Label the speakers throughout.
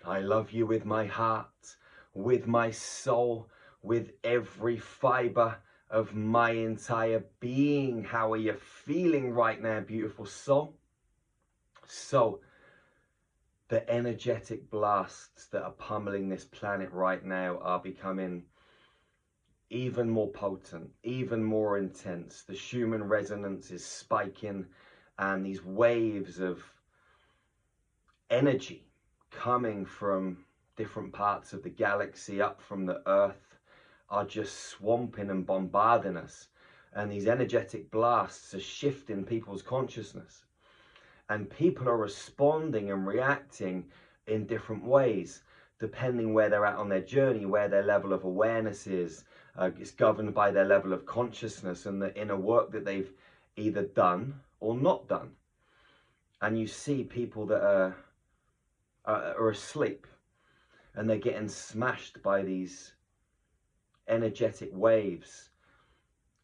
Speaker 1: I love you with my heart, with my soul, with every fiber of my entire being. How are you feeling right now, beautiful soul? So, the energetic blasts that are pummeling this planet right now are becoming even more potent, even more intense. The Schumann resonance is spiking, and these waves of energy coming from different parts of the galaxy, up from the Earth, are just swamping and bombarding us. And these energetic blasts are shifting people's consciousness. And people are responding and reacting in different ways, depending where they're at on their journey, where their level of awareness is. It's governed by their level of consciousness and the inner work that they've either done or not done. And you see people that are asleep, and they're getting smashed by these energetic waves,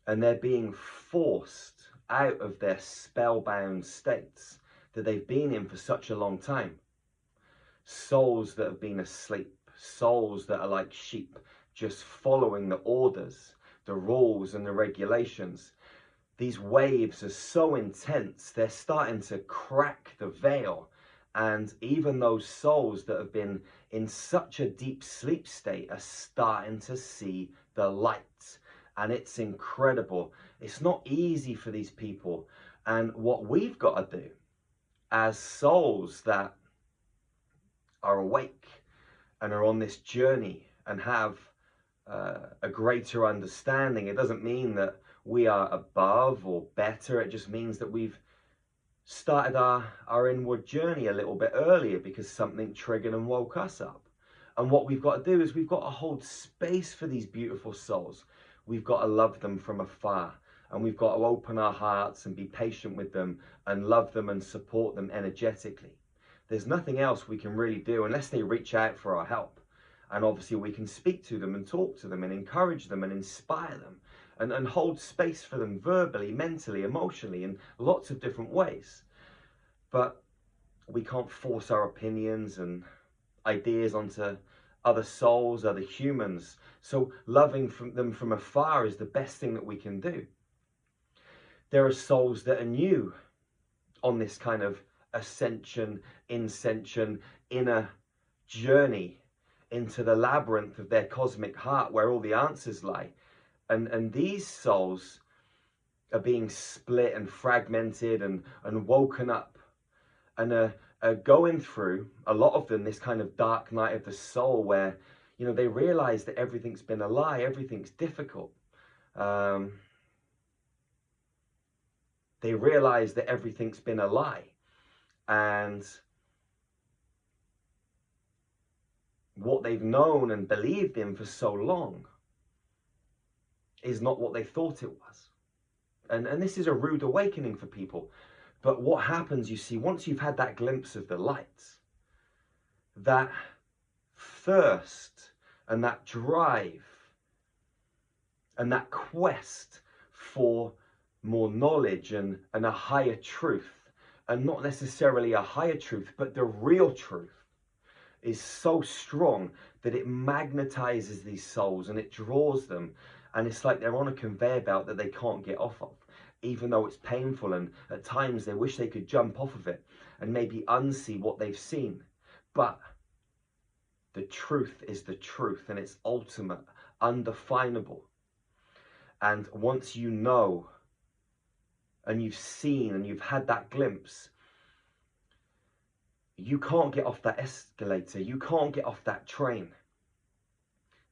Speaker 1: and they're being forced out of their spellbound states that they've been in for such a long time. Souls that have been asleep, souls that are like sheep, just following the orders, the rules and the regulations. These waves are so intense, they're starting to crack the veil. And even those souls that have been in such a deep sleep state are starting to see the light. And it's incredible. It's not easy for these people. And what we've got to do as souls that are awake and are on this journey and have a greater understanding, it doesn't mean that we are above or better. It just means that we've started our inward journey a little bit earlier because something triggered and woke us up. And what we've got to do is we've got to hold space for these beautiful souls. We've got to love them from afar, and we've got to open our hearts and be patient with them and love them and support them energetically. There's nothing else we can really do unless they reach out for our help. And obviously we can speak to them and talk to them and encourage them and inspire them and hold space for them verbally, mentally, emotionally, in lots of different ways. But we can't force our opinions and ideas onto other souls, other humans. So loving them from afar is the best thing that we can do. There are souls that are new on this kind of ascension, inner journey into the labyrinth of their cosmic heart where all the answers lie. And these souls are being split and fragmented and woken up, and are going through, a lot of them, this kind of dark night of the soul where, you know, they realize that everything's been a lie, everything's difficult. They realize that everything's been a lie, and what they've known and believed in for so long is not what they thought it was. And this is a rude awakening for people. But what happens, you see, once you've had that glimpse of the light, that thirst and that drive and that quest for more knowledge and a higher truth, and not necessarily a higher truth, but the real truth, is so strong that it magnetizes these souls and it draws them. And it's like they're on a conveyor belt that they can't get off of, even though it's painful, and at times they wish they could jump off of it and maybe unsee what they've seen. But the truth is the truth, and it's ultimate, undefinable. And once you know and you've seen and you've had that glimpse, you can't get off that escalator, you can't get off that train,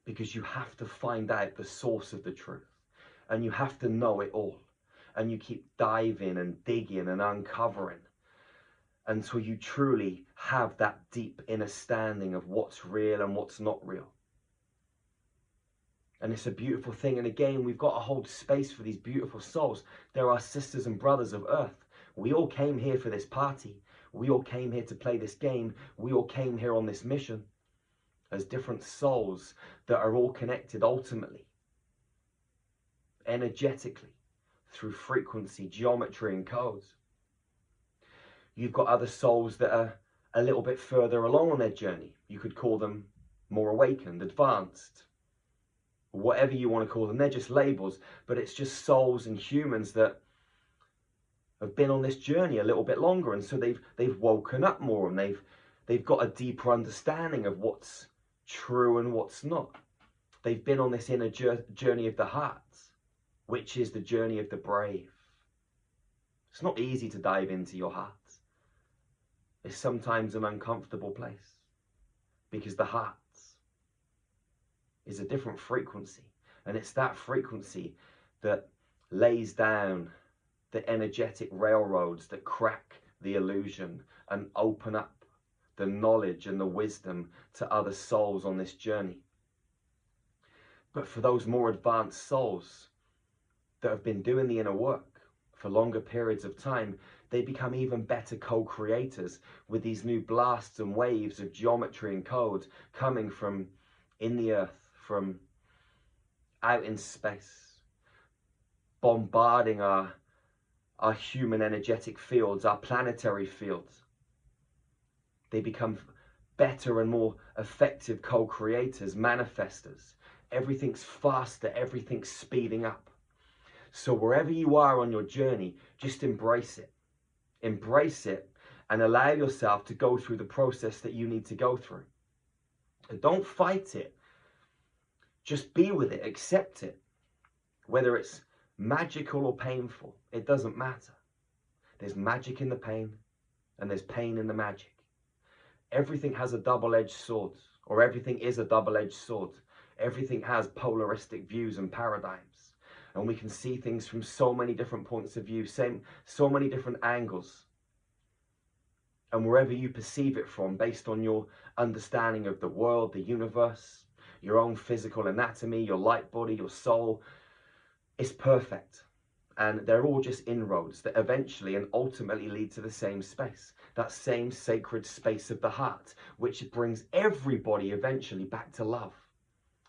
Speaker 1: because you have to find out the source of the truth, and you have to know it all, and you keep diving and digging and uncovering until you truly have that deep understanding of what's real and what's not real. And it's a beautiful thing. And again, we've got to hold space for these beautiful souls. They're our sisters and brothers of earth. We all came here for this party. We all came here to play this game. We all came here on this mission as different souls that are all connected ultimately, energetically, through frequency, geometry and codes. You've got other souls that a little bit further along on their journey. You could call them more awakened, advanced, whatever you want to call them. They're just labels, but it's just souls and humans that have been on this journey a little bit longer, and so they've woken up more, and they've got a deeper understanding of what's true and what's not. They've been on this inner journey of the heart, which is the journey of the brave. It's not easy to dive into your heart. It's sometimes an uncomfortable place, because the heart is a different frequency, and it's that frequency that lays down the energetic railroads that crack the illusion and open up the knowledge and the wisdom to other souls on this journey. But for those more advanced souls that have been doing the inner work for longer periods of time, they become even better co-creators with these new blasts and waves of geometry and code coming from in the earth, from out in space, bombarding our human energetic fields, our planetary fields. They become better and more effective co-creators, manifestors. Everything's faster, everything's speeding up. So wherever you are on your journey, just embrace it. Embrace it and allow yourself to go through the process that you need to go through. And don't fight it. Just be with it, accept it. Whether it's magical or painful, it doesn't matter. There's magic in the pain, and there's pain in the magic. Everything has a double-edged sword, or everything is a double-edged sword. Everything has polaristic views and paradigms, and we can see things from so many different points of view, so many different angles. And wherever you perceive it from, based on your understanding of the world, the universe, your own physical anatomy, your light body, your soul, it's perfect. And they're all just inroads that eventually and ultimately lead to the same space, that same sacred space of the heart, which brings everybody eventually back to love.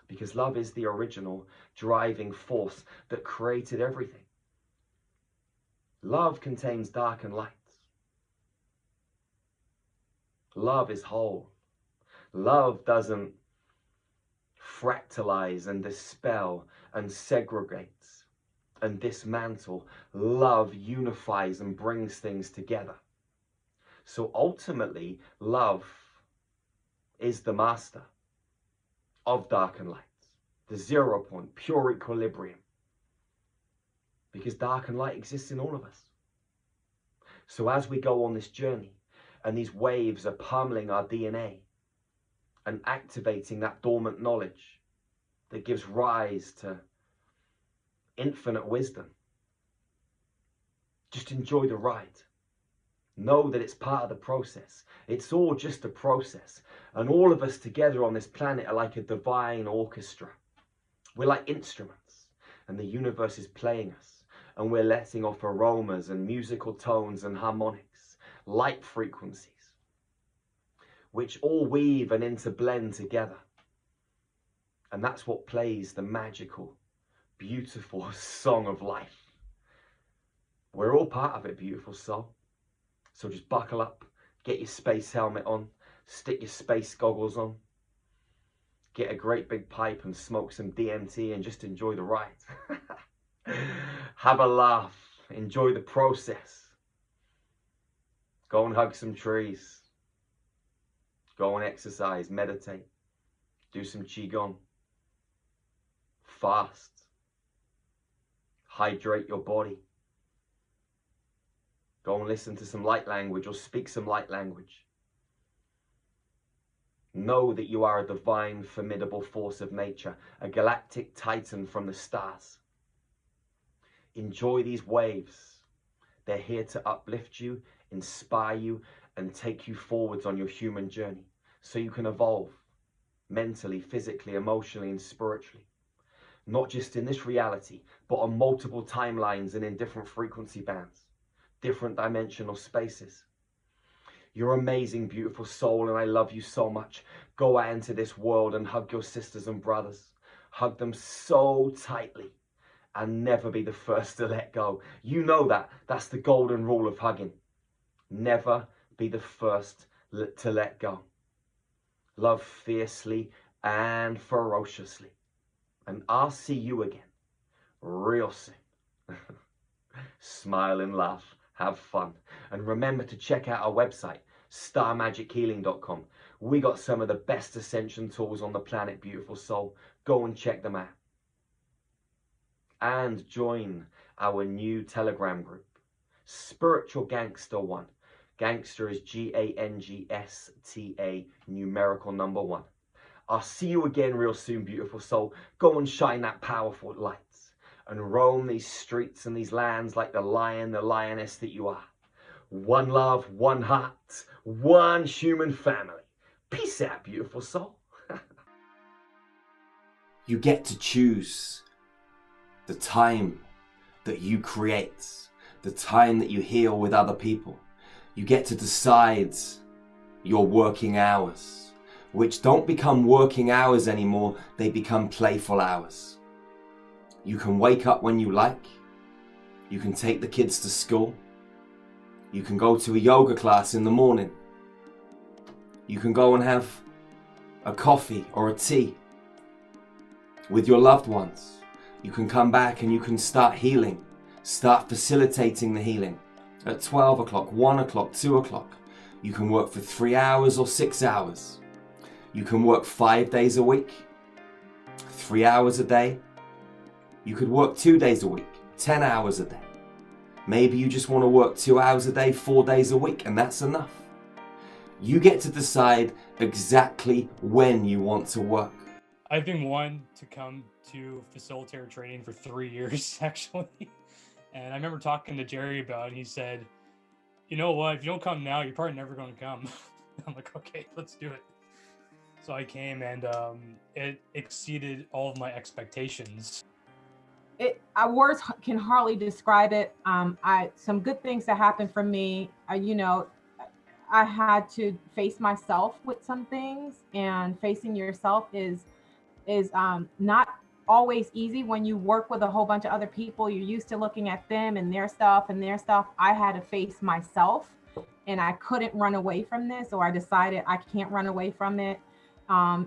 Speaker 1: Because love is the original driving force that created everything. Love contains dark and light. Love is whole. Love doesn't fractalize and dispel and segregates and dismantle. Love unifies and brings things together. So ultimately, love is the master of dark and light, the 0 point, pure equilibrium. Because dark and light exists in all of us. So as we go on this journey, and these waves are pummeling our DNA and activating that dormant knowledge that gives rise to infinite wisdom, just enjoy the ride. Know that it's part of the process. It's all just a process. And all of us together on this planet are like a divine orchestra. We're like instruments, and the universe is playing us, and we're letting off aromas and musical tones and harmonics, light frequencies, which all weave and interblend together. And that's what plays the magical, beautiful song of life. We're all part of it, beautiful soul. So just buckle up, get your space helmet on, stick your space goggles on, get a great big pipe and smoke some DMT and just enjoy the ride. Have a laugh, enjoy the process. Go and hug some trees. Go and exercise, meditate, do some qigong, fast, hydrate your body. Go and listen to some light language or speak some light language. Know that you are a divine, formidable force of nature, a galactic titan from the stars. Enjoy these waves. They're here to uplift you, inspire you, and take you forwards on your human journey so you can evolve mentally, physically, emotionally, and spiritually. Not just in this reality, but on multiple timelines and in different frequency bands, different dimensional spaces. You're amazing, beautiful soul, and I love you so much. Go out into this world and hug your sisters and brothers. Hug them so tightly and never be the first to let go. You know that. That's the golden rule of hugging. Never be the first to let go. Love fiercely and ferociously. And I'll see you again real soon. Smile and laugh, have fun. And remember to check out our website, starmagichealing.com. We got some of the best ascension tools on the planet, beautiful soul. Go and check them out. And join our new Telegram group, Spiritual Gangster 1. Gangster is Gangsta, numerical number 1. I'll see you again real soon, beautiful soul. Go and shine that powerful light and roam these streets and these lands like the lion, the lioness that you are. One love, one heart, one human family. Peace out, beautiful soul. You get to choose the time that you create, the time that you heal with other people. You get to decide your working hours, which don't become working hours anymore, they become playful hours. You can wake up when you like, you can take the kids to school, you can go to a yoga class in the morning, you can go and have a coffee or a tea with your loved ones. You can come back and you can start healing, start facilitating the healing at 12 o'clock, 1 o'clock, 2 o'clock. You can work for 3 hours or 6 hours. You can work 5 days a week, 3 hours a day. You could work 2 days a week, 10 hours a day. Maybe you just want to work 2 hours a day, 4 days a week, and that's enough. You get to decide exactly when you want to work.
Speaker 2: I've been wanting to come to facilitator training for 3 years, actually. And I remember talking to Jerry about it. He said, you know what, if you don't come now, you're probably never going to come. I'm like, okay, let's do it. So I came, and it exceeded all of my expectations.
Speaker 3: Words can hardly describe it. Some good things that happened for me, I had to face myself with some things, and facing yourself is not always easy when you work with a whole bunch of other people. You're used to looking at them and their stuff. I had to face myself, and I couldn't run away from this, or I decided I can't run away from it.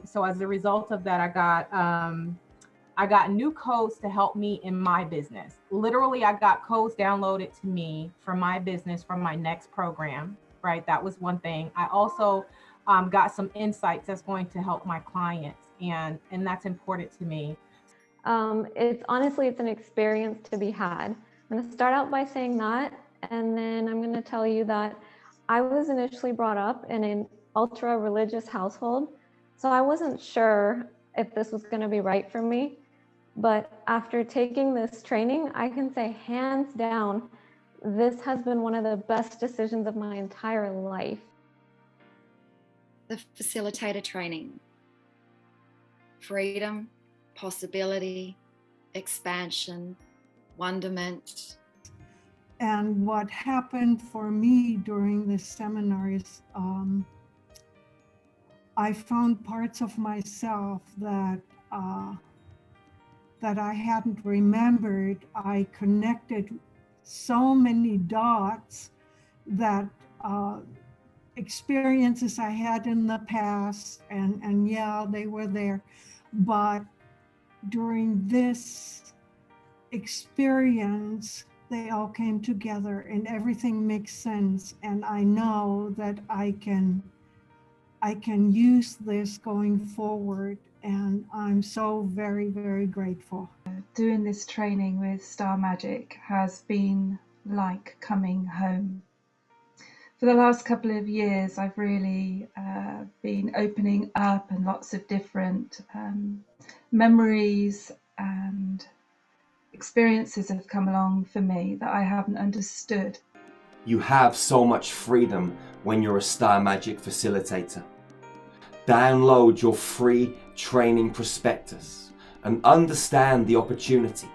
Speaker 3: So as a result of that, I got new codes to help me in my business. Literally, I got codes downloaded to me for my business from my next program, right? That was one thing. I also got some insights that's going to help my clients, and that's important to me.
Speaker 4: It's an experience to be had. I'm going to start out by saying that, and then I'm going to tell you that I was initially brought up in an ultra religious household, so I wasn't sure if this was going to be right for me. But after taking this training, I can say hands down, this has been one of the best decisions of my entire life.
Speaker 5: The facilitator training. Freedom, possibility, expansion, wonderment.
Speaker 6: And what happened for me during this seminar is I found parts of myself that I hadn't remembered. I connected so many dots that experiences I had in the past, and yeah, they were there. But during this experience, they all came together and everything makes sense. And I know that I can use this going forward. And I'm so very, very grateful.
Speaker 7: Doing this training with Star Magic has been like coming home. For the last couple of years, I've really been opening up, and lots of different memories and experiences have come along for me that I haven't understood.
Speaker 1: You have so much freedom when you're a Star Magic facilitator. Download your free training prospectus and understand the opportunity